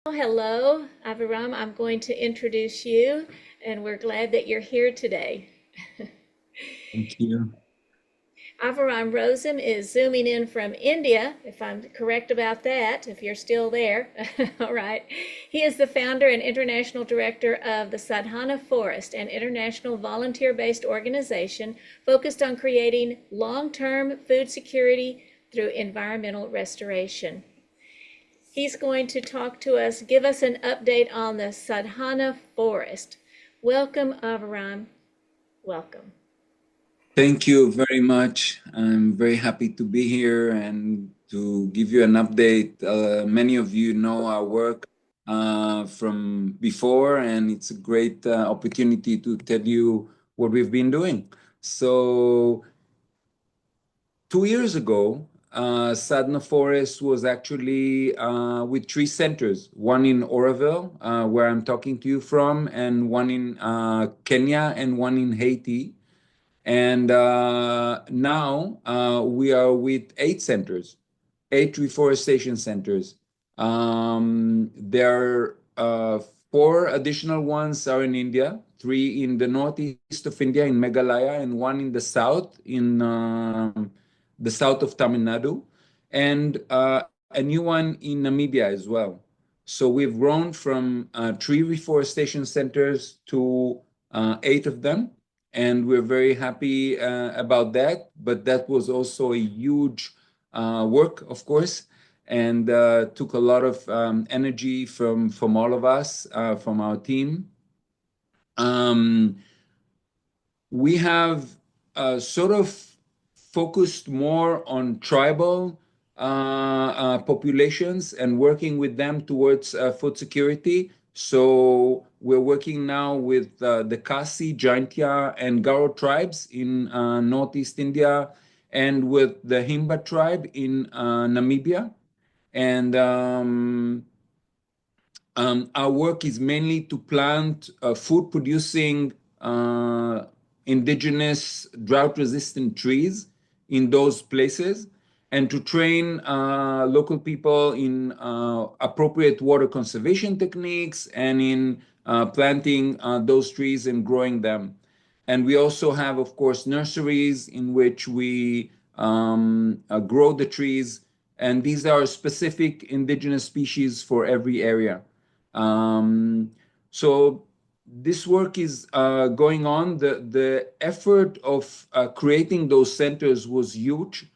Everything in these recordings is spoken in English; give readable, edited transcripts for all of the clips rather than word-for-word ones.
Hello, Aviram. I'm going to introduce you, and we're glad that you're here today. Thank you. Aviram Rozin is zooming in from India, if I'm correct about that, if you're still there. All right. He is the founder and international director of the Sadhana Forest, an international volunteer-based organization focused on creating long-term food security through environmental restoration. He's going to talk to us, give us an update on the Sadhana Forest. Welcome, Aviram. Welcome. Thank you very much. I'm very happy to be here and to give you an update. Many of you know our work from before, and it's a great opportunity to tell you what we've been doing. So, 2 years ago, Sadhana Forest was actually with three centers, one in Oroville, where I'm talking to you from, and one in Kenya, and one in Haiti. And now we are with 8 centers, 8 reforestation centers. There are 4 additional ones are in India, 3 in the northeast of India in Meghalaya, and 1 in the south in the south of Tamil Nadu, and a new one in Namibia as well. So we've grown from 3 reforestation centers to 8 of them, and we're very happy about that. But that was also a huge work, of course, and took a lot of energy from all of us, from our team. Um, we have sort of focused more on tribal populations and working with them towards food security. So we're working now with the Kasi, Jaintia, and Garo tribes in northeast India, and with the Himba tribe in Namibia. And our work is mainly to plant food-producing indigenous drought-resistant trees in those places, and to train local people in appropriate water conservation techniques and in planting those trees and growing them. And we also have, of course, nurseries in which we grow the trees, and these are specific indigenous species for every area. So this work is going on. The effort of creating those centers was huge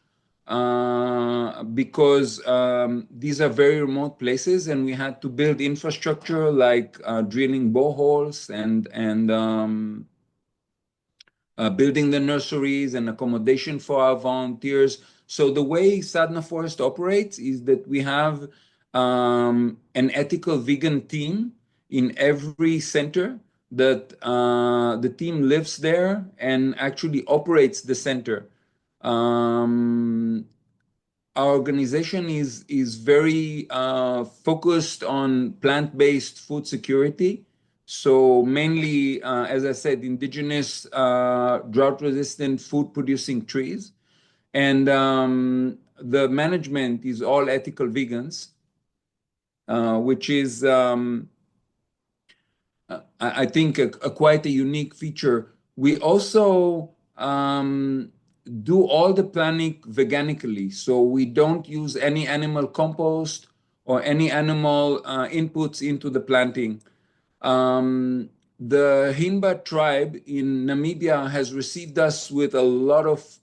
because these are very remote places, and we had to build infrastructure like drilling boreholes and building the nurseries and accommodation for our volunteers. So the way Sadhana Forest operates is that we have an ethical vegan team in every center, that the team lives there and actually operates the center. Our organization is very focused on plant-based food security. So mainly, as I said, indigenous drought-resistant food-producing trees. And the management is all ethical vegans, which is, I think, quite a unique feature. We also do all the planning veganically. So we don't use any animal compost or any animal inputs into the planting. The Himba tribe in Namibia has received us with a lot of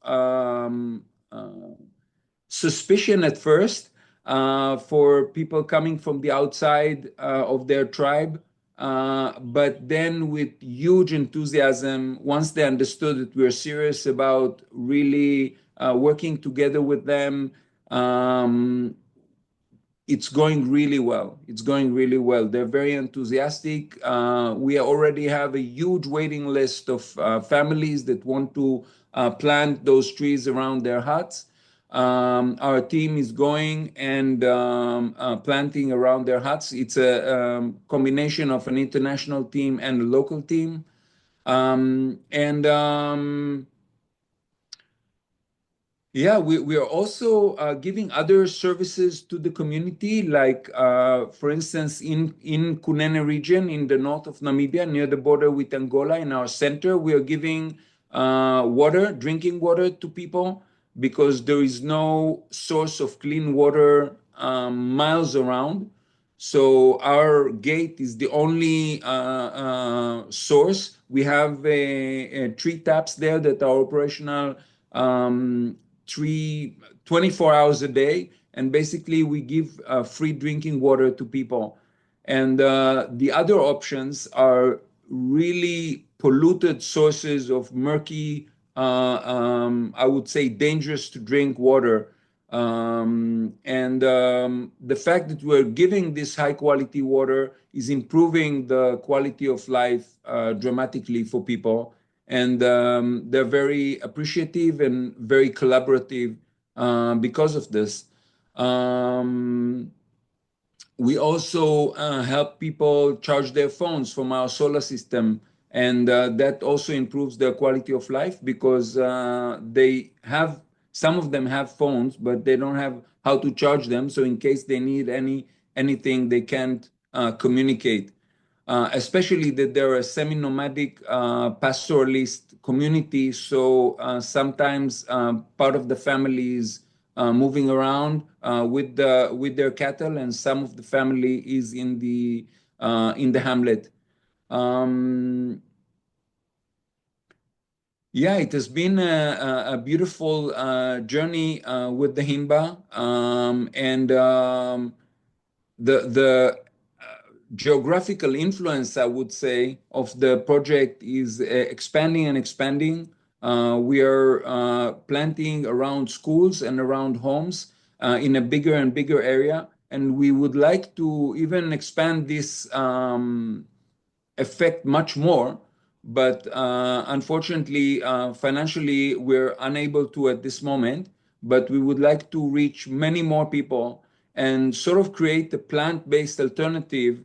suspicion at first, for people coming from the outside of their tribe. But then, with huge enthusiasm, once they understood that we're serious about really working together with them, it's going really well. It's going really well. They're very enthusiastic. We already have a huge waiting list of families that want to plant those trees around their huts. Our team is going and planting around their huts. It's a combination of an international team and a local team. And Yeah, we are also giving other services to the community, like for instance, in Kunene region in the north of Namibia, near the border with Angola, in our center, we are giving water, drinking water to people because there is no source of clean water miles around. So our gate is the only source. We have three taps there that are operational um, three 24 hours a day, and basically we give free drinking water to people. And the other options are really polluted sources of murky, I would say dangerous to drink water. And the fact that we're giving this high quality water is improving the quality of life dramatically for people. And they're very appreciative and very collaborative because of this. Um, we also help people charge their phones from our solar system, and that also improves their quality of life because some of them have phones, but they don't have how to charge them. So in case they need anything, they can't communicate. Especially that they're a semi-nomadic pastoralist community. So sometimes part of the family is moving around with their cattle, and some of the family is in the hamlet. Um, yeah, it has been a beautiful journey with the Himba, and the geographical influence, I would say, of the project is expanding and expanding. We are planting around schools and around homes in a bigger and bigger area, and we would like to even expand this effect much more. But unfortunately, financially, we're unable to at this moment. But we would like to reach many more people and sort of create a plant-based alternative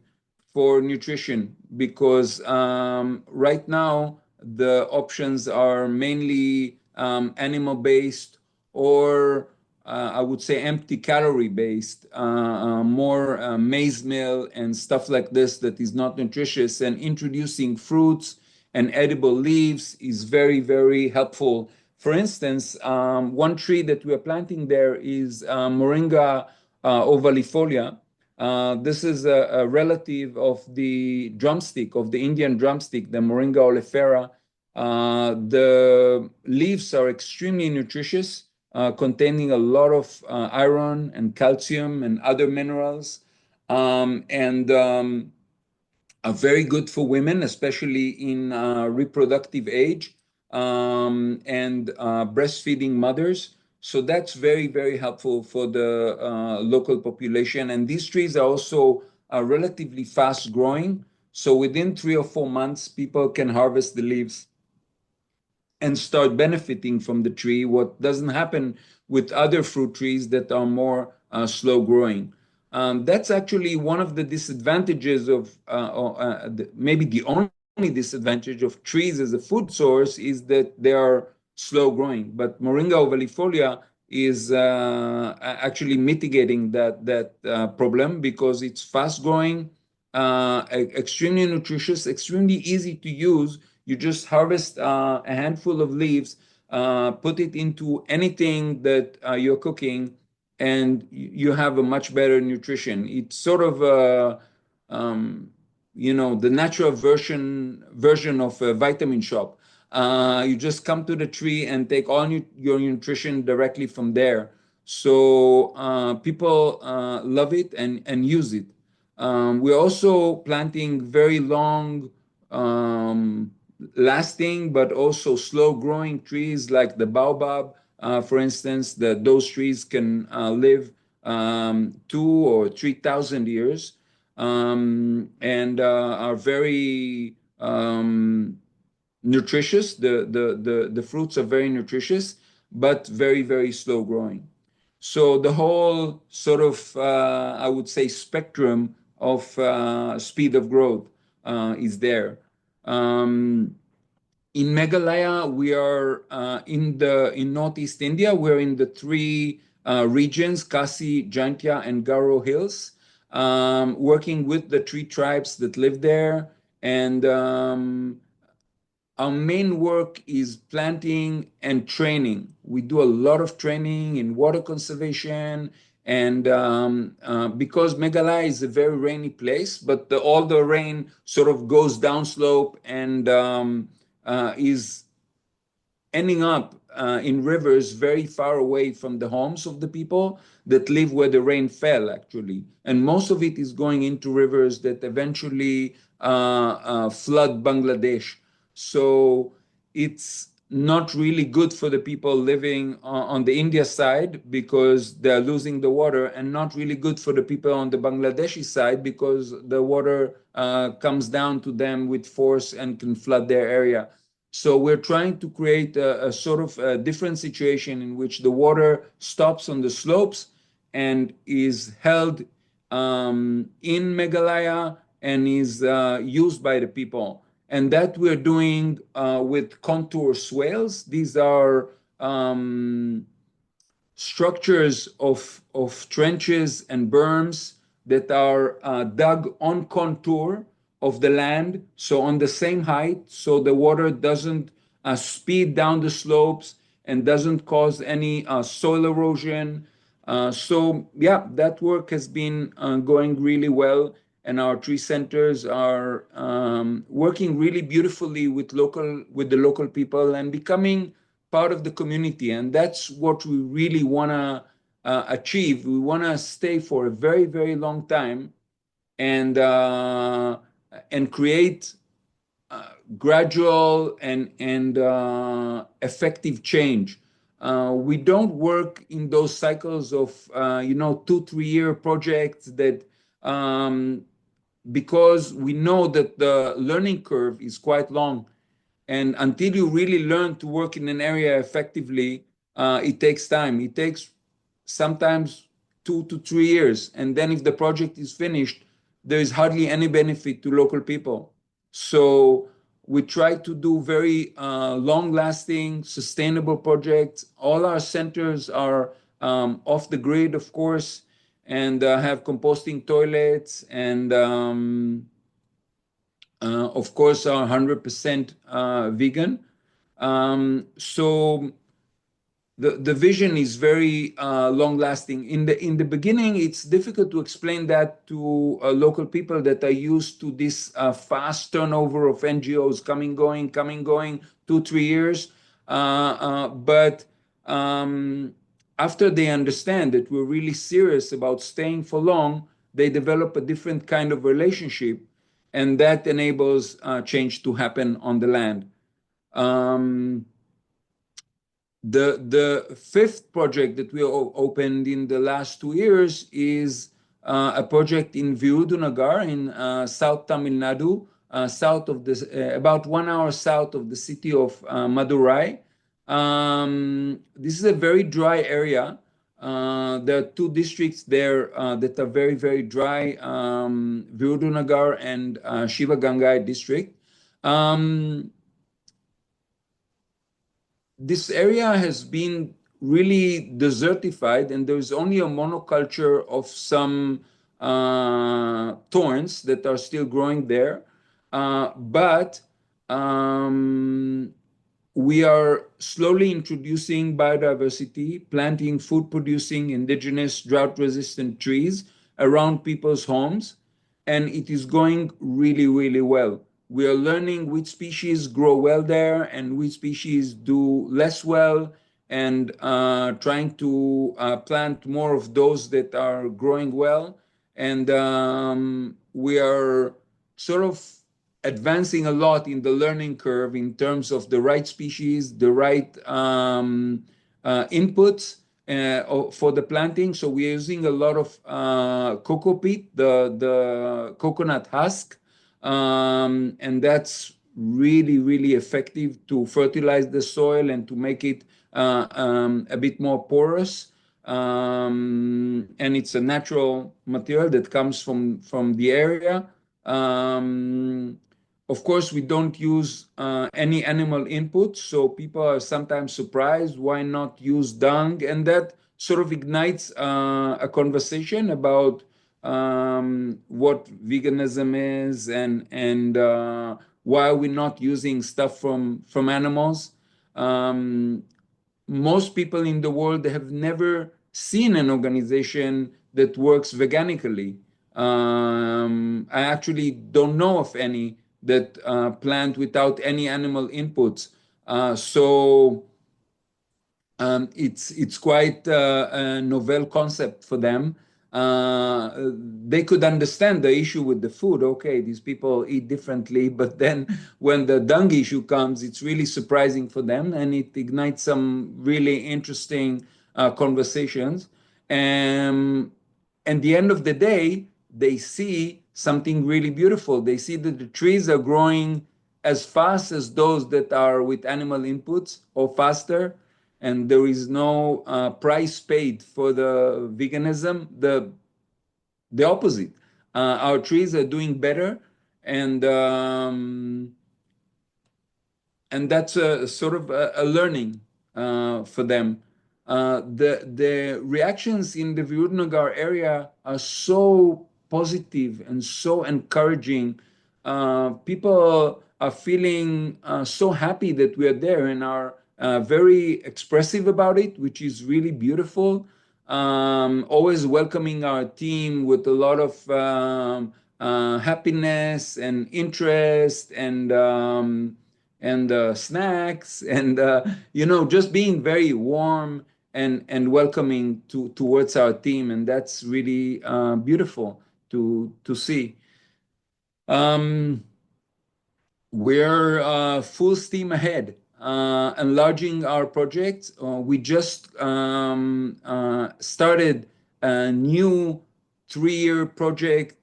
for nutrition, because right now the options are mainly animal-based or I would say empty calorie based, more maize meal and stuff like this that is not nutritious. And introducing fruits and edible leaves is very, very helpful. For instance, one tree that we are planting there is Moringa ovalifolia. This is a relative of the drumstick, of the Indian drumstick, the Moringa oleifera. The leaves are extremely nutritious, containing a lot of iron and calcium and other minerals, and are very good for women, especially in reproductive age, and breastfeeding mothers. So that's very, very helpful for the local population. And these trees are also relatively fast growing. So within 3 or 4 months, people can harvest the leaves and start benefiting from the tree, what doesn't happen with other fruit trees that are more slow growing. That's actually one of the disadvantages of, maybe the only disadvantage of trees as a food source is that they are slow growing. But Moringa ovalifolia is actually mitigating that problem because it's fast growing, extremely nutritious, extremely easy to use. You just harvest a handful of leaves, put it into anything that you're cooking, and you have a much better nutrition. It's sort of the natural version of a vitamin shop. You just come to the tree and take all your nutrition directly from there. So people love it and use it. We're also planting very long lasting but also slow growing trees like the baobab, for instance, that those trees can live 2 or 3 thousand years, and are very nutritious. The fruits are very nutritious, but very, very slow growing. So the whole sort of, I would say, spectrum of speed of growth is there. Um, In Meghalaya, we are in Northeast India. We're in the three regions, Khasi, Jaintia, and Garo Hills, working with the tree tribes that live there. And our main work is planting and training. We do a lot of training in water conservation, and because Meghalaya is a very rainy place, but all the rain sort of goes downslope and is ending up in rivers very far away from the homes of the people that live where the rain fell, actually. And most of it is going into rivers that eventually flood Bangladesh. So it's not really good for the people living on the India side because they're losing the water, and not really good for the people on the Bangladeshi side because the water comes down to them with force and can flood their area. So we're trying to create a sort of a different situation in which the water stops on the slopes and is held in Meghalaya and is used by the people. And that we're doing with contour swales. These are structures of trenches and berms that are dug on contour of the land, so on the same height, so the water doesn't speed down the slopes and doesn't cause any soil erosion. So yeah, that work has been going really well, and our tree centers are working really beautifully with the local people and becoming part of the community. And that's what we really want to achieve. We want to stay for a very, very long time and create gradual and effective change. We don't work in those cycles of 2-3 year projects that because we know that the learning curve is quite long, and until you really learn to work in an area effectively, it takes time. It takes sometimes 2 to 3 years. And then if the project is finished, there is hardly any benefit to local people. So we try to do very long-lasting, sustainable projects. All our centers are off the grid, of course, and have composting toilets and of course, are 100% vegan. So the vision is very long lasting. In the beginning, it's difficult to explain that to local people that are used to this fast turnover of NGOs coming, going, 2-3 years. But after they understand that we're really serious about staying for long, they develop a different kind of relationship, and that enables change to happen on the land. The fifth project that we opened in the last 2 years is a project in Virudunagar in South Tamil Nadu, about 1 hour south of the city of Madurai. This is a very dry area. There are two districts there that are very, very dry, Virudunagar and Shivagangai district. This area has been really desertified, and there's only a monoculture of some thorns that are still growing there. But we are slowly introducing biodiversity, planting food-producing indigenous drought-resistant trees around people's homes, and it is going really, really well. We are learning which species grow well there and which species do less well, and trying to plant more of those that are growing well. And we are sort of advancing a lot in the learning curve in terms of the right species, the right inputs for the planting. So we're using a lot of cocoa peat, the coconut husk, and that's really, really effective to fertilize the soil and to make it a bit more porous. And it's a natural material that comes from the area. Of course, we don't use any animal input, so people are sometimes surprised why not use dung, and that sort of ignites a conversation about what veganism is and why are we not using stuff from animals. Um, Most people in the world have never seen an organization that works veganically. I actually don't know of any that plant without any animal inputs. So it's quite a novel concept for them. They could understand the issue with the food. Okay, these people eat differently, but then when the dung issue comes, it's really surprising for them, and it ignites some really interesting conversations. And at the end of the day, they see something really beautiful. They see that the trees are growing as fast as those that are with animal inputs or faster, and there is no price paid for the veganism. The opposite. Our trees are doing better, and and that's a sort of a learning for them. The reactions in the Virudnagar area are so positive and so encouraging. People are feeling so happy that we are there and are very expressive about it, which is really beautiful. Always welcoming our team with a lot of happiness and interest and snacks and just being very warm and welcoming towards our team, and that's really beautiful to see. We're full steam ahead, enlarging our project. We just started a new 3-year project,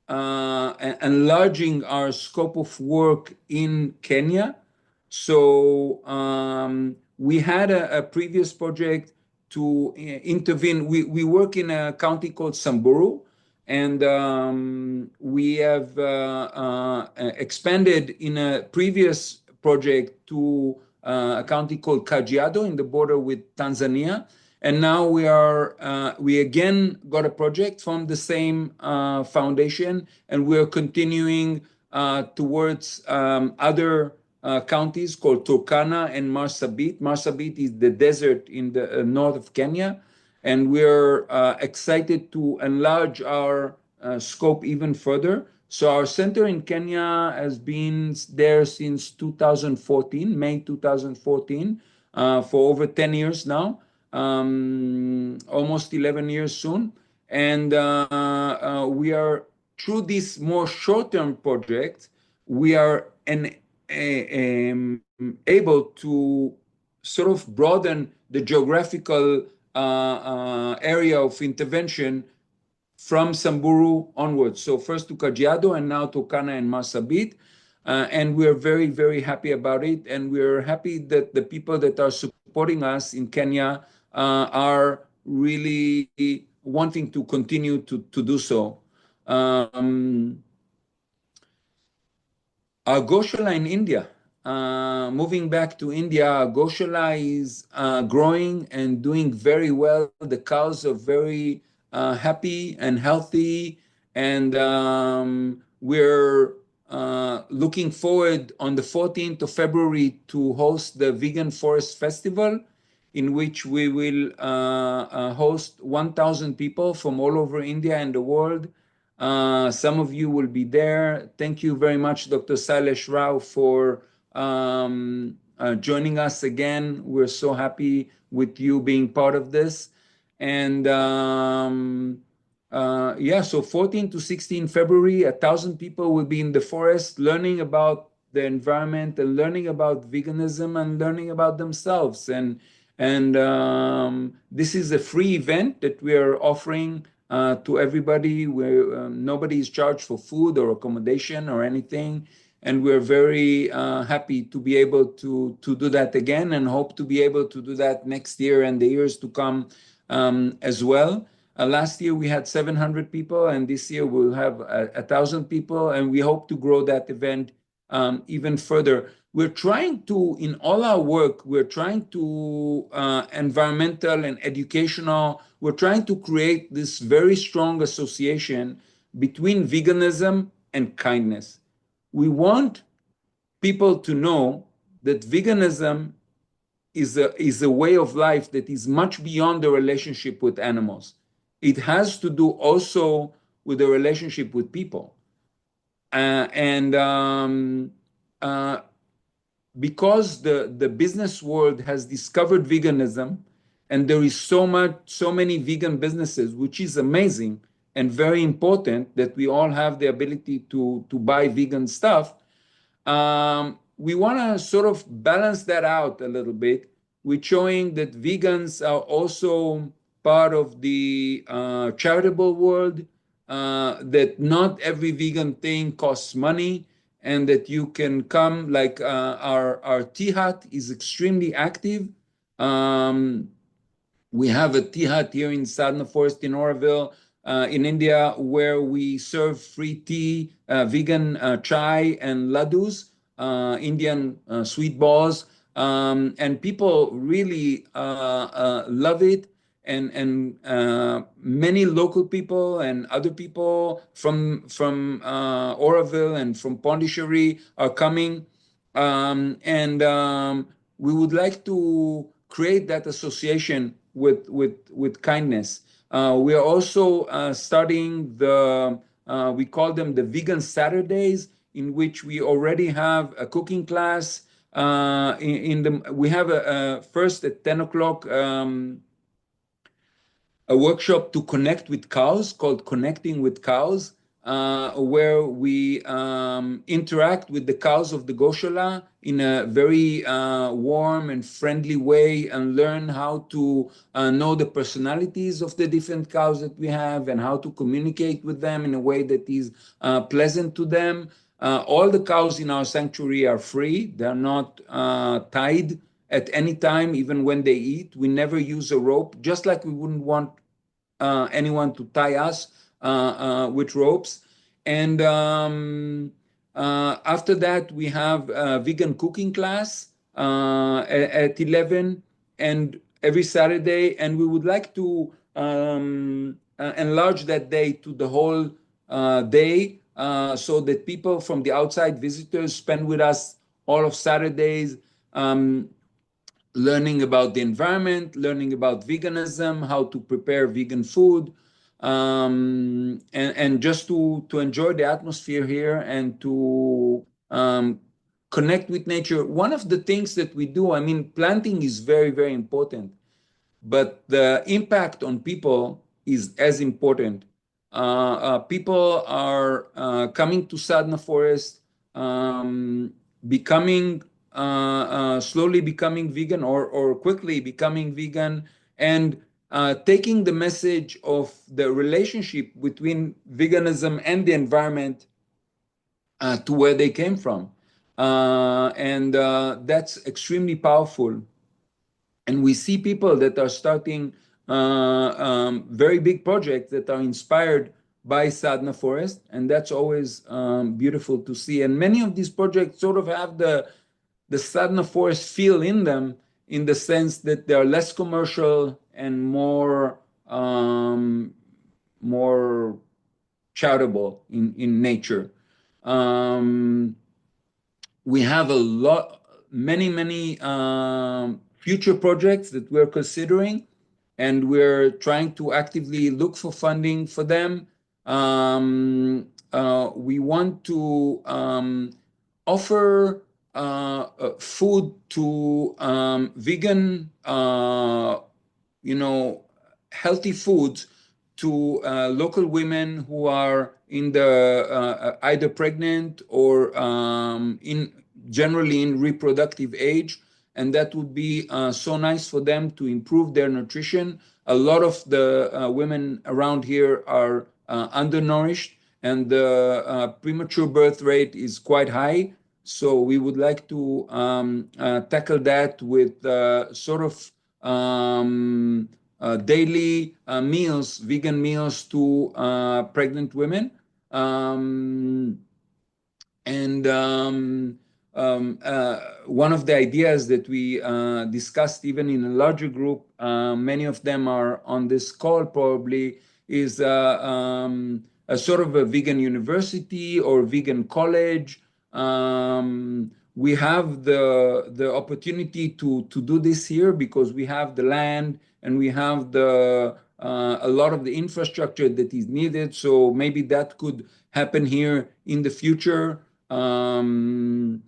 enlarging our scope of work in Kenya. So we had a previous project to intervene. We work in a county called Samburu, and we have expanded in a previous project to a county called Kajiado in the border with Tanzania. And now we again got a project from the same foundation, and we're continuing towards other counties called Turkana and Marsabit. Marsabit is the desert in the north of Kenya, and we're excited to enlarge our scope even further. So our center in Kenya has been there since 2014, May 2014, for over 10 years now, almost 11 years soon. And we are, through this more short-term project, we are able to sort of broaden the geographical area of intervention from Samburu onwards. So first to Kajiado and now to Kana and Marsabit. And we're very, very happy about it. And we're happy that the people that are supporting us in Kenya are really wanting to continue to do so. Our Goshala in India, moving back to India, Goshala is growing and doing very well. The cows are very happy and healthy, and we're looking forward on the 14th of February to host the Vegan Forest Festival, in which we will host 1,000 people from all over India and the world. Some of you will be there. Thank you very much, Dr. Sailesh Rao, for joining us again. We're so happy with you being part of this. And so 14 to 16 February, 1,000 people will be in the forest learning about the environment and learning about veganism and learning about themselves. And this is a free event that we are offering to everybody, where nobody is charged for food or accommodation or anything. And we're very happy to be able to do that again, and hope to be able to do that next year and the years to come as well. Last year we had 700 people, and this year we'll have 1,000 people, and we hope to grow that event even further. We're trying to, in all our work, we're trying to environmental and educational, we're trying to create this very strong association between veganism and kindness. We want people to know that veganism is a way of life that is much beyond the relationship with animals. It has to do also with the relationship with people. And because the business world has discovered veganism, and there is so many vegan businesses, which is amazing and very important that we all have the ability to buy vegan stuff. We want to sort of balance that out a little bit with showing that vegans are also part of the charitable world, that not every vegan thing costs money, and that you can come, like our tea hut is extremely active. We have a tea hut here in Sadhana Forest in Oroville, in India, where we serve free tea, vegan chai and laddus, Indian sweet balls, and people really love it. And many local people and other people from Oroville and from Pondicherry are coming, and we would like to create that association with kindness. We are also starting we call them the Vegan Saturdays, in which we already have a cooking class. We have first at 10 o'clock a workshop to connect with cows called Connecting with Cows, where we interact with the cows of the Goshala in a very warm and friendly way, and learn how to know the personalities of the different cows that we have and how to communicate with them in a way that is pleasant to them. All the cows in our sanctuary are free. They're not tied at any time, even when they eat. We never use a rope, just like we wouldn't want anyone to tie us with ropes. And after that, we have a vegan cooking class at 11 and every Saturday. And we would like to enlarge that day to the whole day, so that people from the outside, visitors, spend with us all of Saturdays, learning about the environment, learning about veganism, how to prepare vegan food, and just to enjoy the atmosphere here and to connect with nature. One of the things that we do, I mean, planting is very, very important, but the impact on people is as important. People are coming to Sadhana Forest, becoming slowly becoming vegan or quickly becoming vegan, and taking the message of the relationship between veganism and the environment to where they came from. And that's extremely powerful. And we see people that are starting very big projects that are inspired by Sadhana Forest, and that's always beautiful to see. And many of these projects sort of have the Sadhana Forest feel in them, in the sense that they're less commercial and more charitable in nature. We have many future projects that we're considering, and we're trying to actively look for funding for them. We want to offer food to vegan, healthy foods to local women who are in the either pregnant or generally in reproductive age, and that would be so nice for them to improve their nutrition. A lot of the women around here are undernourished, and the premature birth rate is quite high. So we would like to tackle that with sort of daily meals, vegan meals to pregnant women. And one of the ideas that we discussed even in a larger group, many of them are on this call probably, is a sort of a vegan university or vegan college. We have the opportunity to do this here because we have the land and we have a lot of the infrastructure that is needed. So maybe that could happen here in the future. And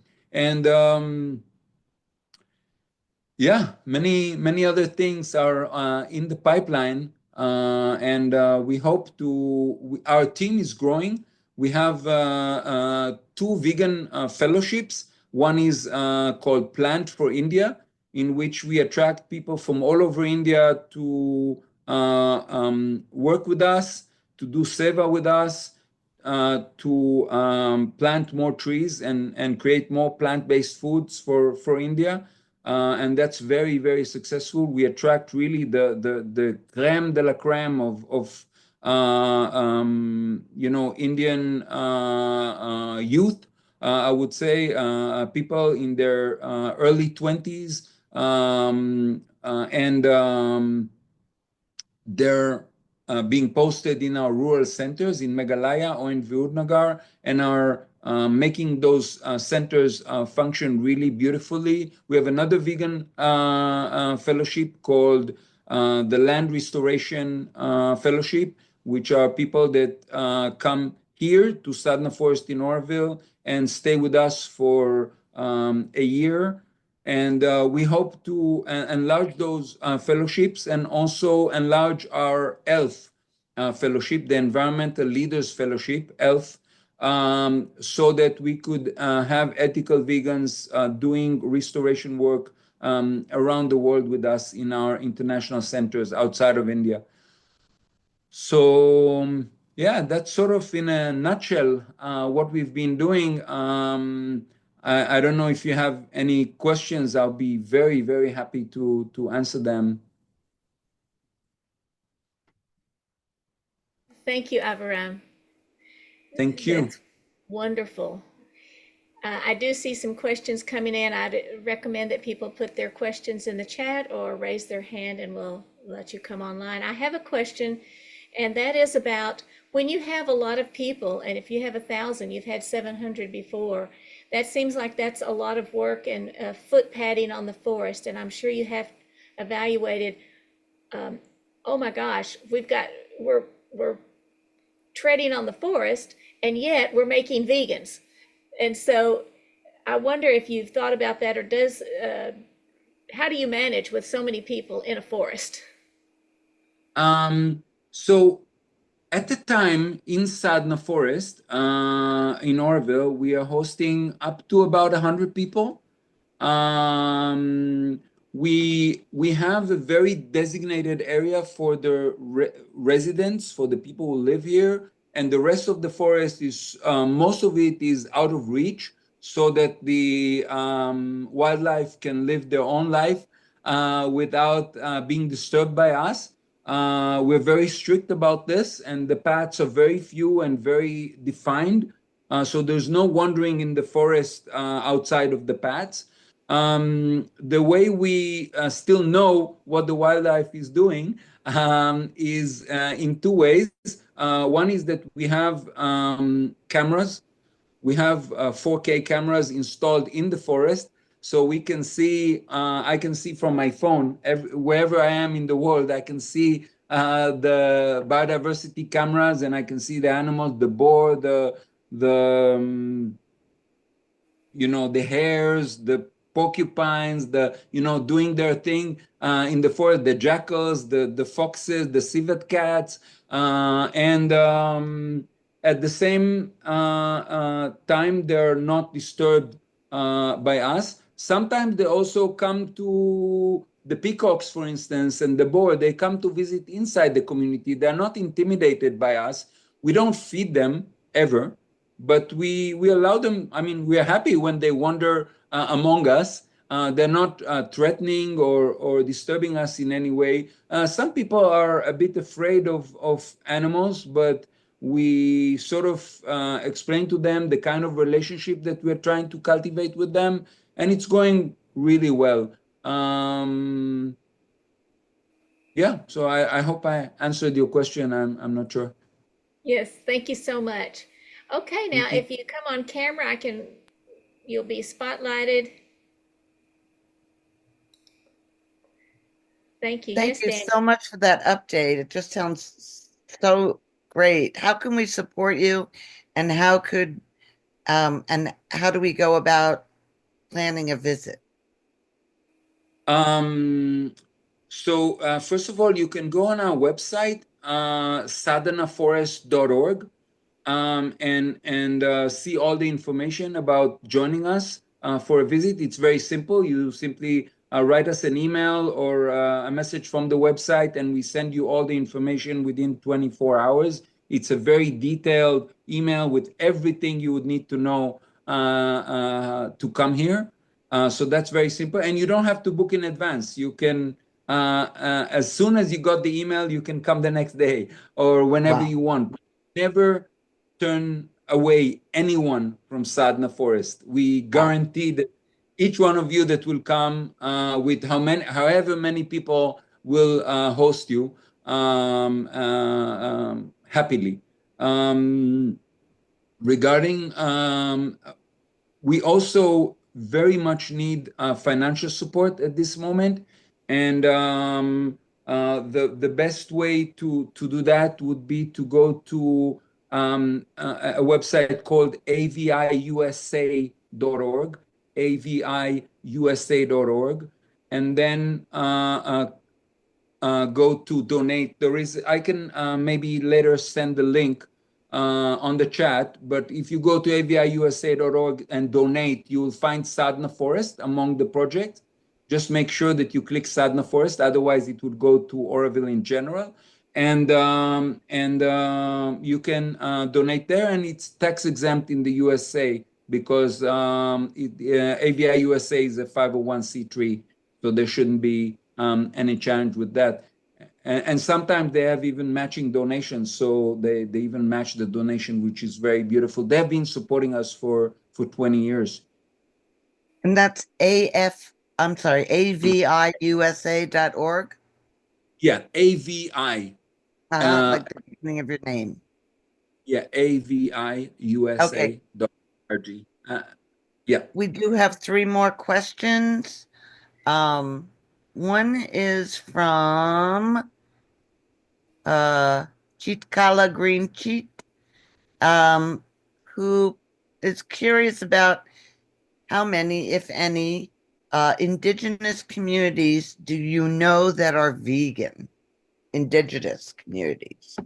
yeah, many other things are in the pipeline, and we hope to. Our team is growing. We have two vegan fellowships. One is called Plant for India, in which we attract people from all over India to work with us, to do seva with us, to plant more trees and create more plant-based foods for India. And that's very, very successful. We attract really the crème de la crème of Indian youth. I would say people in their early 20s, and they're being posted in our rural centers in Meghalaya or in Virudnagar, and are making those centers function really beautifully. We have another vegan fellowship called the Land Restoration Fellowship, which are people that come here to Sadhana Forest in Oroville and stay with us for a year. And we hope to enlarge those fellowships and also enlarge our ELF fellowship, the Environmental Leaders Fellowship, ELF, so that we could have ethical vegans doing restoration work around the world with us in our international centers outside of India. So yeah, that's sort of in a nutshell what we've been doing. I don't know if you have any questions. I'll be very, very happy to answer them. Thank you, Aviram. Thank you. That's wonderful. I do see some questions coming in. I'd recommend that people put their questions in the chat or raise their hand and we'll let you come online. I have a question, and that is about when you have a lot of people, and if you have 1,000, you've had 700 before, that seems like that's a lot of work and foot padding on the forest. And I'm sure you have evaluated, oh my gosh, we're treading on the forest, and yet we're making vegans. And so I wonder if you've thought about that, or how do you manage with so many people in a forest? So at the time in Sadhana Forest in Oroville, we are hosting up to about 100 people. We have a very designated area for the residents, for the people who live here, and the rest of the forest is most of it is out of reach, so that the wildlife can live their own life without being disturbed by us. We're very strict about this, and the paths are very few and very defined. So there's no wandering in the forest outside of the paths. The way we still know what the wildlife is doing is in two ways. One is that we have cameras. We have 4K cameras installed in the forest, so we can see. I can see from my phone wherever I am in the world. I can see the biodiversity cameras, and I can see the animals, the boar, the the hares, the porcupines, doing their thing in the forest, the jackals, the foxes, the civet cats, and at the same time, they're not disturbed by us. Sometimes they also come to the peacocks, for instance, and the boar. They come to visit inside the community. They're not intimidated by us. We don't feed them ever, but we allow them. I mean, we are happy when they wander among us. They're not threatening or disturbing us in any way. Some people are a bit afraid of animals, but We sort of explain to them the kind of relationship that we're trying to cultivate with them, and it's going really well. Yeah, so I hope I answered your question. I'm not sure. Yes, thank you so much. Okay, now Thank you. if you come on camera, you'll be spotlighted. Thank you. Thank Yes, you Dan. so much for that update. It just sounds so great. How can we support you, and how do we go about planning a visit? First of all, you can go on our website, sadhanaforest.org, and see all the information about joining us for a visit. It's very simple. You simply write us an email or a message from the website, and we send you all the information within 24 hours. It's a very detailed email with everything you would need to know to come here. So that's very simple, and you don't have to book in advance. You can, as soon as you got the email, you can come the next day or whenever Wow. you want. Never turn away anyone from Sadhana Forest. We guarantee that each one of you that will come with however many people will host you happily. Regarding we also very much need financial support at this moment, and the best way to do that would be to go to a website called aviusa.org, aviusa.org, and then go to donate. I can maybe later send the link on the chat, but if you go to aviusa.org and donate, you will find Sadhana Forest among the projects. Just make sure that you click Sadhana Forest, otherwise it would go to Oroville in general. And you can donate there, and it's tax exempt in the USA because AVI USA is a 501c3, so there shouldn't be any challenge with that. And sometimes they have even matching donations, so they even match the donation, which is very beautiful. They've been supporting us for 20 years. And that's aviusa.org? Yeah, AVI. Like the beginning of your name. Yeah, aviusa.org. Yeah. We do have three more questions. One is from Chitkala Green Cheat, who is curious about how many, if any, indigenous communities do you know that are vegan? Indigenous communities.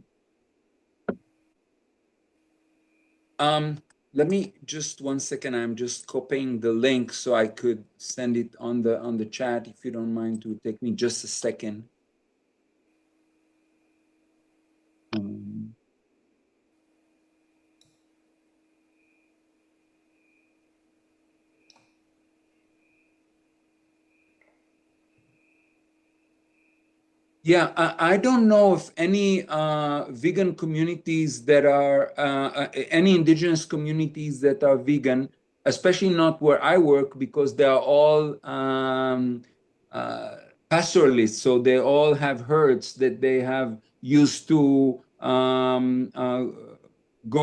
Let me just 1 second. I'm just copying the link so I could send it on the chat. If you don't mind, to take me just a second. Yeah, I don't know if any vegan communities that are any indigenous communities that are vegan, especially not where I work, because they are all pastoralists. So they all have herds that they have used to go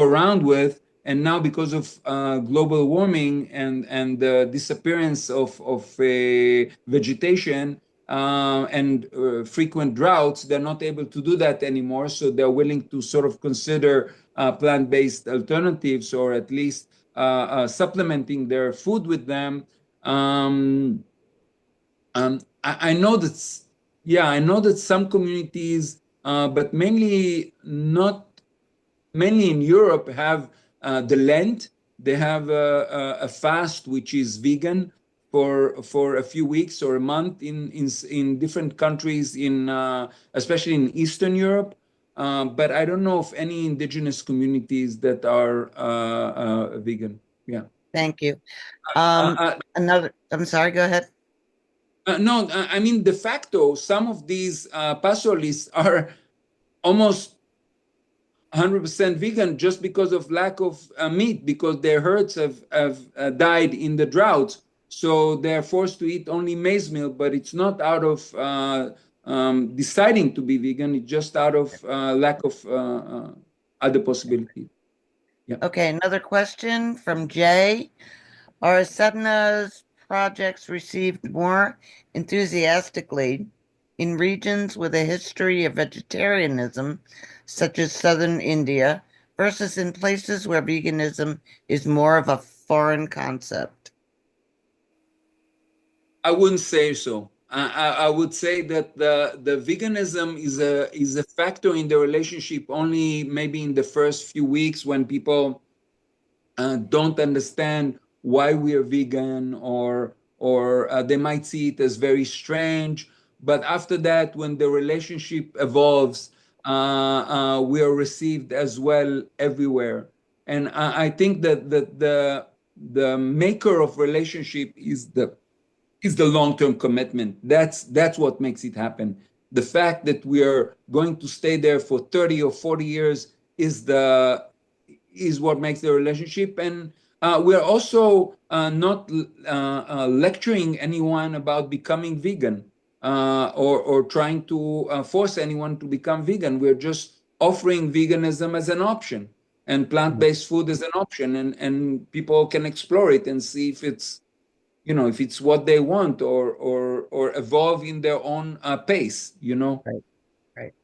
around with. And now, because of global warming and the disappearance of vegetation, and frequent droughts, they're not able to do that anymore. So they're willing to sort of consider plant-based alternatives, or at least supplementing their food with them. I know that, yeah, I know that some communities, but mainly in Europe, have the Lent. They have a fast which is vegan for a few weeks or a month in different countries, especially in Eastern Europe. But I don't know of any indigenous communities that are vegan. Yeah. Thank you. I'm sorry, go ahead. No, I mean, de facto, some of these pastoralists are almost 100% vegan just because of lack of meat, because their herds have died in the droughts. So they're forced to eat only maize meal, but it's not out of deciding to be vegan. It's just out of lack of other possibilities. Yeah. Okay, another question from Jay. Are Sadhana's projects received more enthusiastically in regions with a history of vegetarianism, such as southern India, versus in places where veganism is more of a foreign concept? I wouldn't say so. I would say that the veganism is a factor in the relationship only maybe in the first few weeks when people don't understand why we are vegan, or they might see it as very strange. But after that, when the relationship evolves, we are received as well everywhere. And I think that the maker of relationship is the long-term commitment. That's what makes it happen. The fact that we are going to stay there for 30 or 40 years is what makes the relationship. And we're also not lecturing anyone about becoming vegan, or trying to force anyone to become vegan. We're just offering veganism as an option and plant-based food as an option, and people can explore it and see if it's if it's what they want, or evolve in their own pace. Right, right.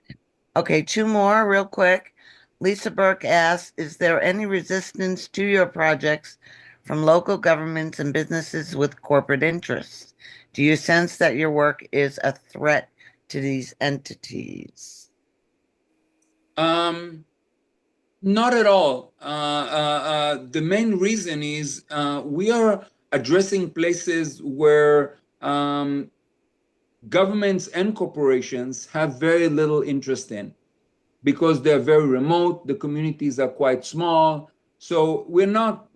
Okay, two more real quick. Lisa Burke asks, is there any resistance to your projects from local governments and businesses with corporate interests? Do you sense that your work is a threat to these entities? Not at all. The main reason is we are addressing places where governments and corporations have very little interest in, because they're very remote, the communities are quite small. So we're not,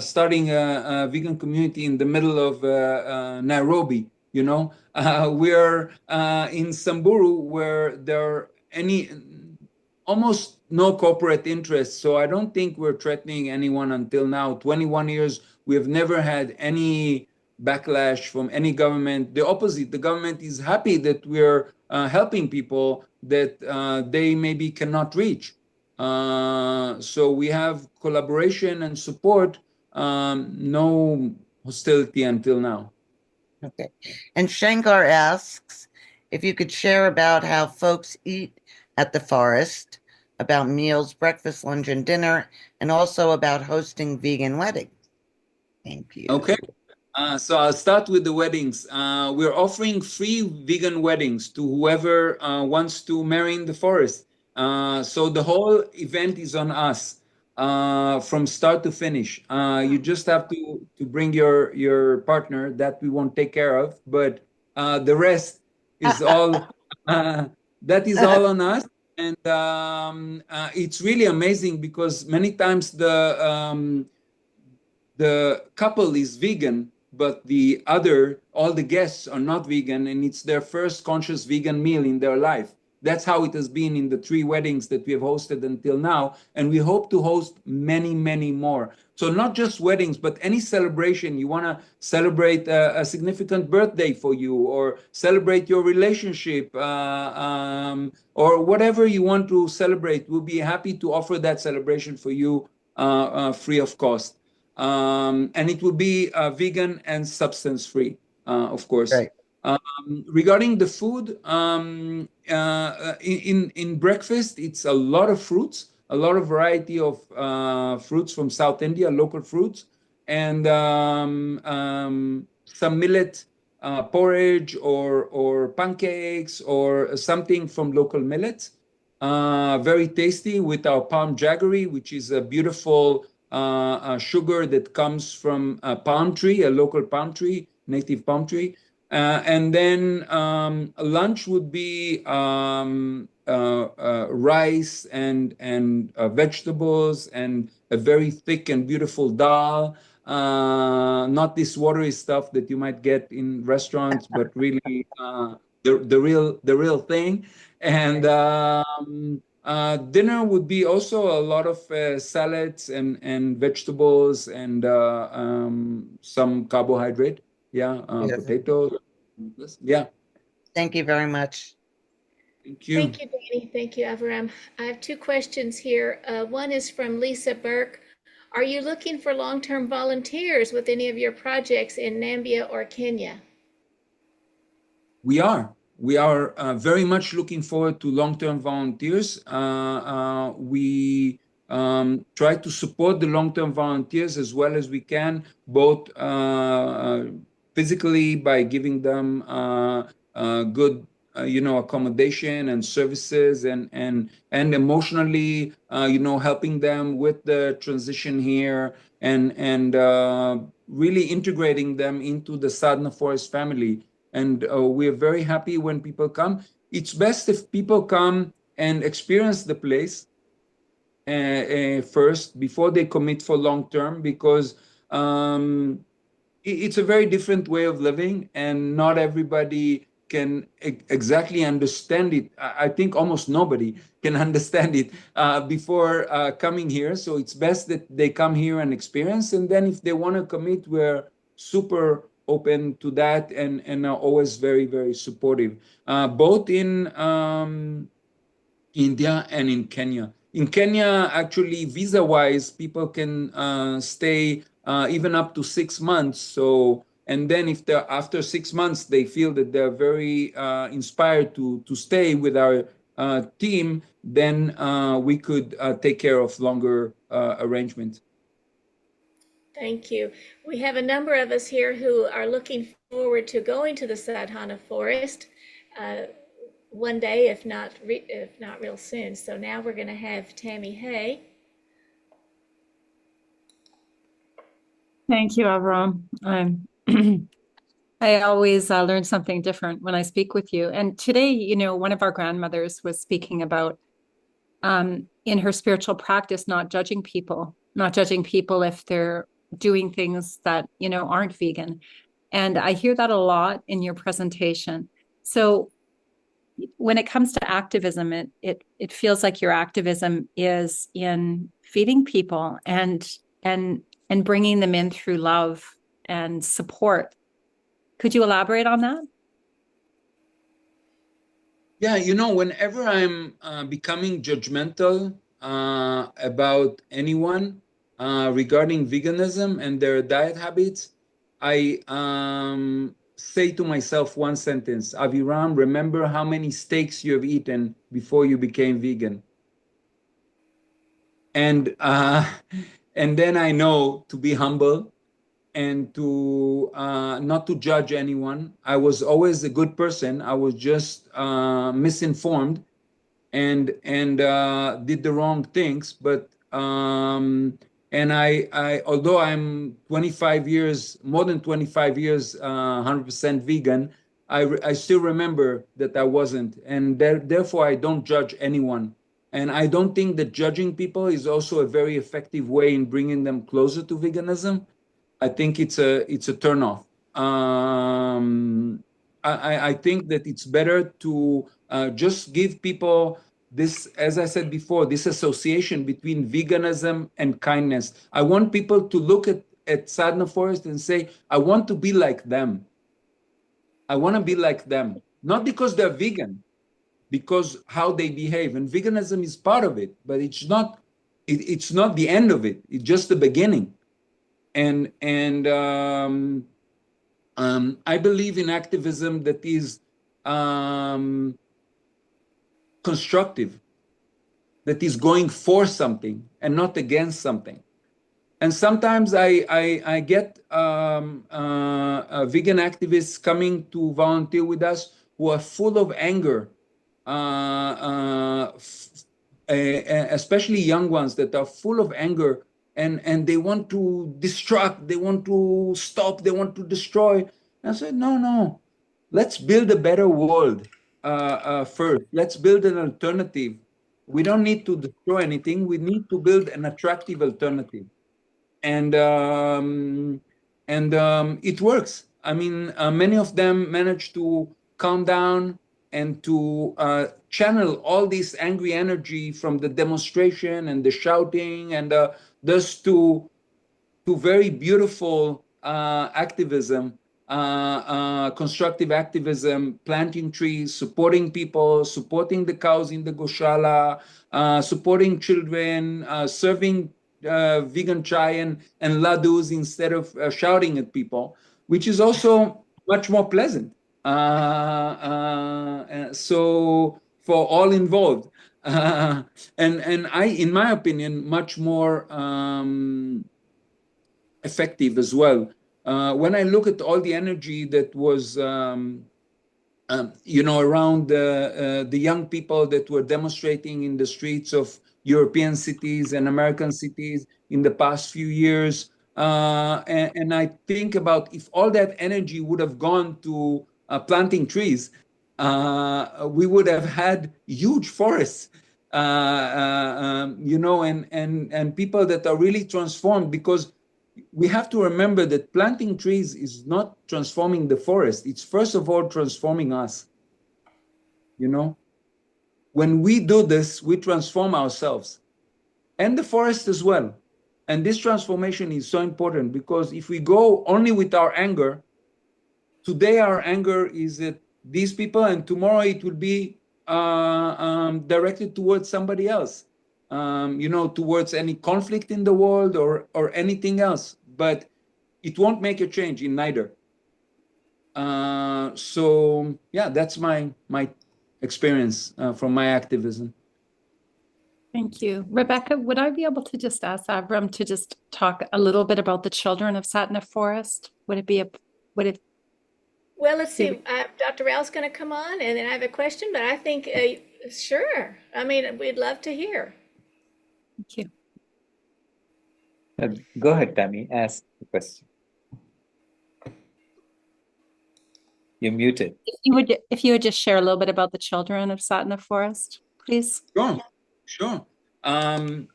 starting a vegan community in the middle of Nairobi. We're in Samburu, where there are almost no corporate interest. So I don't think we're threatening anyone until now. 21 years, we have never had any backlash from any government. The opposite, the government is happy that we're helping people that they maybe cannot reach. So we have collaboration and support, no hostility until now. Okay. And Shankar asks if you could share about how folks eat at the forest, about meals, breakfast, lunch, and dinner, and also about hosting vegan weddings. Thank you. Okay. So I'll start with the weddings. We're offering free vegan weddings to whoever wants to marry in the forest. So the whole event is on us, from start to finish. You just have to bring your partner, that we won't take care of, but the rest is all that is all on us. And it's really amazing, because many times the couple is vegan, but all the guests are not vegan, and it's their first conscious vegan meal in their life. That's how it has been in the 3 weddings that we have hosted until now, and we hope to host many, many more. So not just weddings, but any celebration. You want to celebrate a significant birthday for you, or celebrate your relationship, or whatever you want to celebrate. We'll be happy to offer that celebration for you, free of cost. And it will be vegan and substance-free, of course. Right. Regarding the food, in breakfast, it's a lot of fruits, a lot of variety of fruits from South India, local fruits, and some millet porridge, or pancakes, or something from local millets. Very tasty, with our palm jaggery, which is a beautiful sugar that comes from a palm tree, a local palm tree, native palm tree. And then lunch would be rice and vegetables, and a very thick and beautiful dal. Not this watery stuff that you might get in restaurants, but really the real thing. And Dinner would be also a lot of salads and vegetables and some carbohydrate. Yeah, Yes. potatoes. Yeah, Thank you very much. thank you. Thank you, Danny. Thank you, Aviram. I have two questions here. One is from Lisa Burke. Are you looking for long-term volunteers with any of your projects in Namibia or Kenya? We are. We are very much looking forward to long-term volunteers. We try to support the long-term volunteers as well as we can, both physically by giving them good, accommodation and services, and emotionally, helping them with the transition here, and really integrating them into the Sadhana Forest family. And we're very happy when people come. It's best if people come and experience the place first before they commit for long term, because it's a very different way of living, and not everybody can exactly understand it. I think almost nobody can understand it before coming here. So it's best that they come here and experience, and then if they want to commit, we're super open to that, and are always very, very supportive, both in India and in Kenya. In Kenya, actually, visa-wise, people can stay even up to 6 months. So, and then if they're after 6 months, they feel that they're very inspired to stay with our team, then we could take care of longer arrangements. Thank you. We have a number of us here who are looking forward to going to the Sadhana Forest one day, if not real soon. So now we're going to have Tammy Hay. Thank you, Aviram. I always learn something different when I speak with you. And today, one of our grandmothers was speaking about in her spiritual practice, not judging people if they're doing things that, aren't vegan. And I hear that a lot in your presentation. So when it comes to activism, it feels like your activism is in feeding people and bringing them in through love and support. Could you elaborate on that? Yeah, whenever I'm becoming judgmental about anyone regarding veganism and their diet habits, I say to myself one sentence: Aviram, remember how many steaks you have eaten before you became vegan. And then I know to be humble and to not to judge anyone. I was always a good person. I was just misinformed and did the wrong things. But and I although I'm 25 years, more than 25 years, 100% vegan, I still remember that I wasn't, and therefore I don't judge anyone. And I don't think that judging people is also a very effective way in bringing them closer to veganism. I think it's a turnoff. I think that it's better to just give people this, as I said before, this association between veganism and kindness. I want people to look at Sadhana Forest and say, I want to be like them. I want to be like them, not because they're vegan, because how they behave. And veganism is part of it, but it's not the end of it. It's just the beginning. And I believe in activism that is constructive, that is going for something and not against something. And sometimes I get vegan activists coming to volunteer with us who are full of anger, especially young ones that are full of anger, and they want to destruct, they want to stop, they want to destroy. And I said, no, let's build a better world first. Let's build an alternative. We don't need to destroy anything. We need to build an attractive alternative. And it works. I mean, many of them manage to calm down, and to channel all this angry energy from the demonstration and the shouting and thus to very beautiful activism, constructive activism, planting trees, supporting people, supporting the cows in the Goshala, supporting children, serving vegan chai and ladus instead of shouting at people, which is also much more pleasant. So for all involved, and I, in my opinion, much more effective as well. When I look at all the energy that was, around the young people that were demonstrating in the streets of European cities and American cities in the past few years, and I think about if all that energy would have gone to planting trees, we would have had huge forests. And people that are really transformed, because we have to remember that planting trees is not transforming the forest. It's first of all transforming us. When we do this, we transform ourselves and the forest as well. And this transformation is so important, because if we go only with our anger, today our anger is at these people, and tomorrow it will be directed towards somebody else, towards any conflict in the world or anything else. But it won't make a change in neither. So yeah, that's my experience from my activism. Thank you. Rebecca, would I be able to just ask Aviram to just talk a little bit about the children of Sadhana Forest? Well, let's see. Dr. Rao's going to come on, and then I have a question, but I think, sure. I mean, we'd love to hear. Thank you. Go ahead, Tammy. Ask the question. You're muted. If you would just share a little bit about the children of Sadhana Forest, please. Sure. So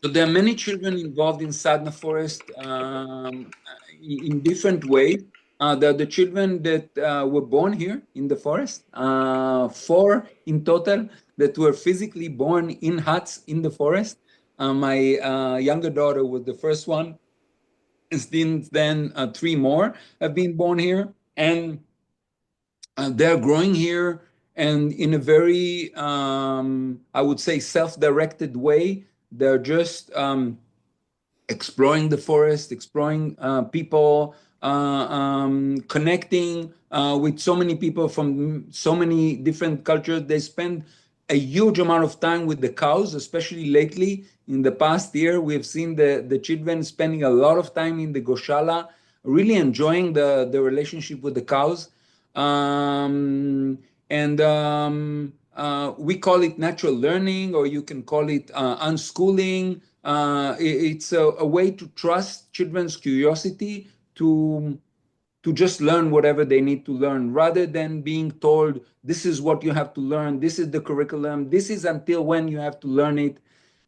there are many children involved in Sadhana Forest in different ways. There are the children that were born here in the forest, 4 in total that were physically born in huts in the forest. My younger daughter was the first one. Since then, 3 more have been born here, and they're growing here, and in a very, I would say, self-directed way. They're just exploring the forest, exploring people, connecting with so many people from so many different cultures. They spend a huge amount of time with the cows, especially lately. In the past year, we've seen the children spending a lot of time in the Goshala, really enjoying the relationship with the cows. We call it natural learning, or you can call it unschooling. It's a way to trust children's curiosity to just learn whatever they need to learn, rather than being told, this is what you have to learn, this is the curriculum, this is until when you have to learn it.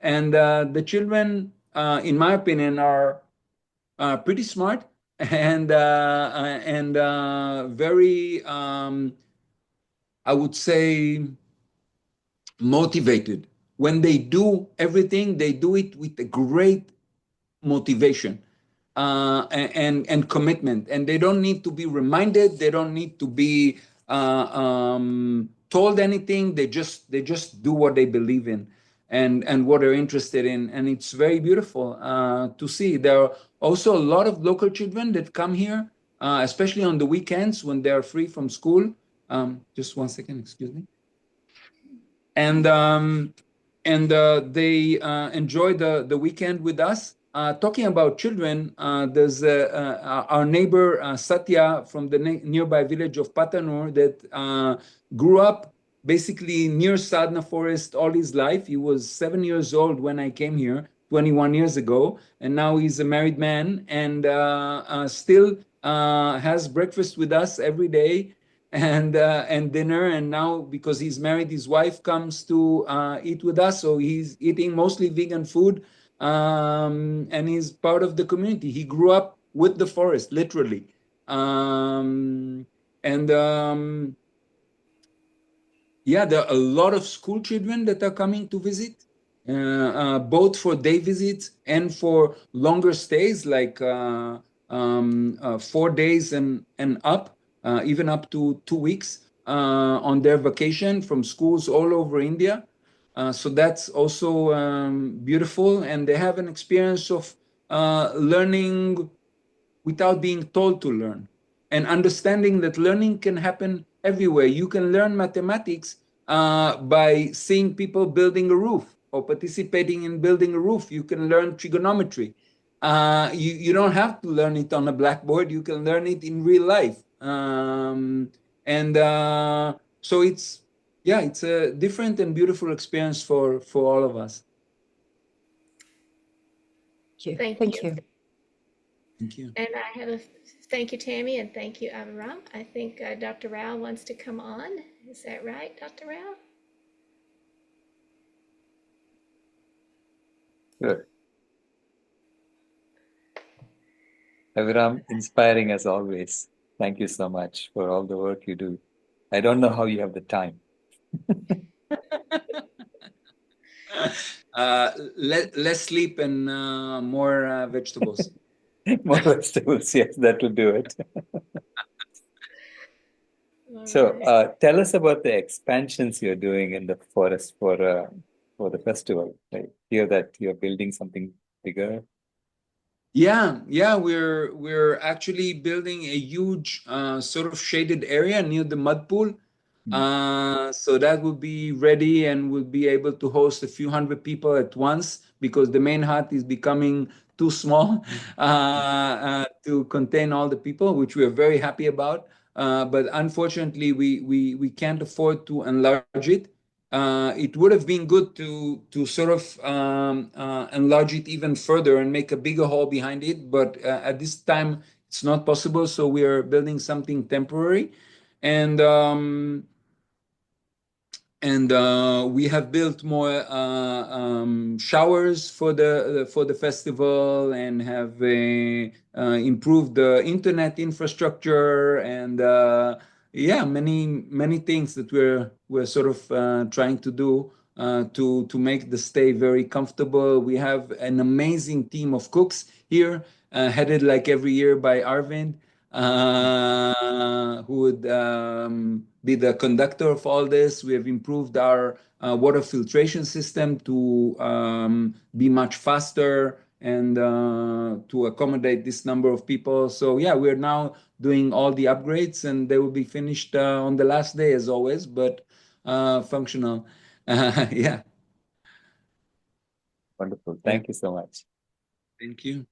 And the children, in my opinion, are pretty smart and very, I would say, motivated. When they do everything, they do it with a great motivation and commitment. And they don't need to be reminded. They don't need to be told anything. They just do what they believe in and what they're interested in. And it's very beautiful to see. There are also a lot of local children that come here, especially on the weekends when they're free from school. Just one second, excuse me. And they enjoy the weekend with us. Talking about children, there's our neighbor Satya from the nearby village of Patanur that grew up basically near Sadhana Forest all his life. He was 7 years old when I came here 21 years ago, and now he's a married man and still has breakfast with us every day and dinner. And now, because he's married, his wife comes to eat with us, so he's eating mostly vegan food. And he's part of the community. He grew up with the forest, literally. Yeah, there are a lot of school children that are coming to visit, both for day visits and for longer stays, like 4 days and up, even up to 2 weeks on their vacation from schools all over India. So that's also beautiful, and they have an experience of learning without being told to learn, and understanding that learning can happen everywhere. You can learn mathematics by seeing people building a roof or participating in building a roof. You can learn trigonometry. You don't have to learn it on a blackboard. You can learn it in real life. And so it's a different and beautiful experience for all of us. Thank Thank you. you. Thank you. And I have a thank you, Tammy, and thank you, Aviram. I think Dr. Rao wants to come on. Is that right, Dr. Rao? Good. Aviram, inspiring as always. Thank you so much for all the work you do. I don't know how you have the time. Less sleep and more vegetables. More vegetables, yes, that will do it. All So, right. tell us about the expansions you're doing in the forest for the festival. I hear that you're building something bigger. Yeah, we're actually building a huge sort of shaded area near the mud pool. So that will be ready and will be able to host a few hundred people at once, because the main hut is becoming too small to contain all the people, which we're very happy about. But unfortunately, we can't afford to enlarge it. It would have been good to sort of enlarge it even further and make a bigger hall behind it, but at this time it's not possible. So we are building something temporary, and we have built more showers for the festival, and have improved the internet infrastructure, and yeah, many things that we're sort of trying to do to make the stay very comfortable. We have an amazing team of cooks here, headed like every year by Arvind, who would be the conductor of all this. We have improved our water filtration system to be much faster and to accommodate this number of people. So yeah, we're now doing all the upgrades, and they will be finished on the last day as always, but functional. Yeah. Wonderful. Yeah. Thank you so much. Thank you.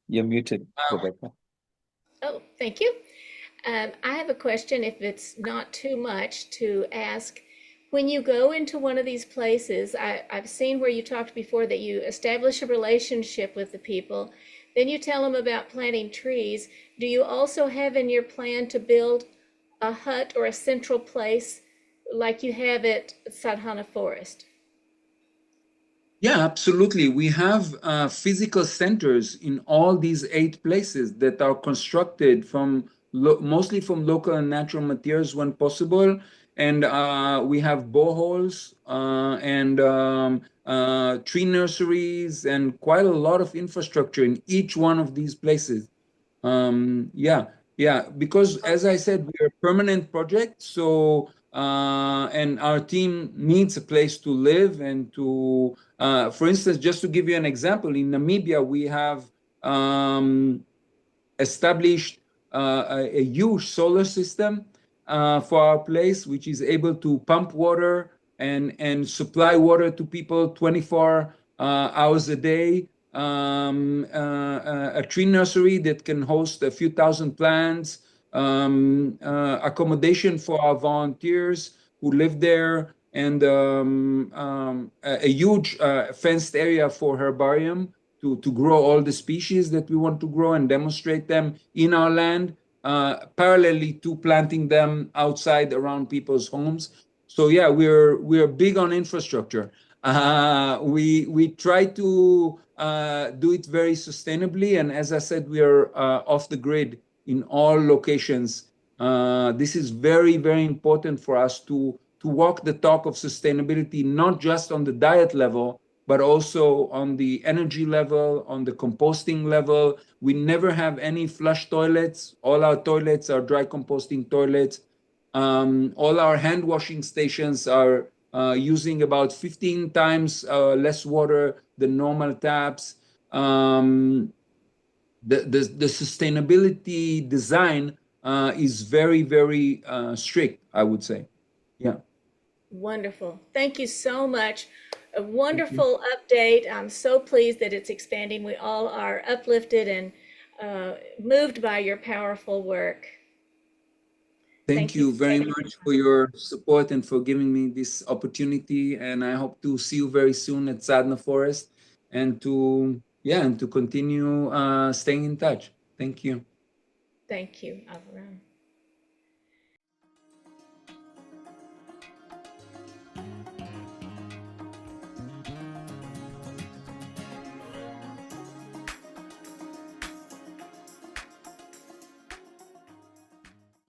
You're muted, Rebecca. Oh, thank you. I have a question, if it's not too much to ask. When you go into one of these places, I've seen where you talked before that you establish a relationship with the people, then you tell them about planting trees. Do you also have in your plan to build a hut or a central place like you have at Sadhana Forest? Yeah, absolutely. We have physical centers in all these 8 places that are constructed from mostly from local and natural materials when possible. And we have boreholes and tree nurseries and quite a lot of infrastructure in each one of these places. Yeah, because as I said, we're a permanent project, so and our team needs a place to live and to, for instance, just to give you an example, in Namibia we have established a huge solar system for our place, which is able to pump water and supply water to people 24 hours a day. A tree nursery that can host a few thousand plants, accommodation for our volunteers who live there, and a huge fenced area for herbarium to grow all the species that we want to grow and demonstrate them in our land, parallelly to planting them outside around people's homes. So yeah, we're big on infrastructure. We try to do it very sustainably, and as I said, we are off the grid in all locations This is very, very important for us to walk the talk of sustainability, not just on the diet level, but also on the energy level, on the composting level. We never have any flush toilets. All our toilets are dry composting toilets. All our hand washing stations are using about 15 times less water than normal taps. The sustainability design is very, very strict, I would say. Yeah. Wonderful. Thank you so much. A wonderful update. I'm so pleased that it's expanding. We all are uplifted and moved by your powerful work. Thank you very much for your support and for giving me this opportunity. And I hope to see you very soon at Sadhana Forest and to continue staying in touch. Thank you. Thank you, Aviram.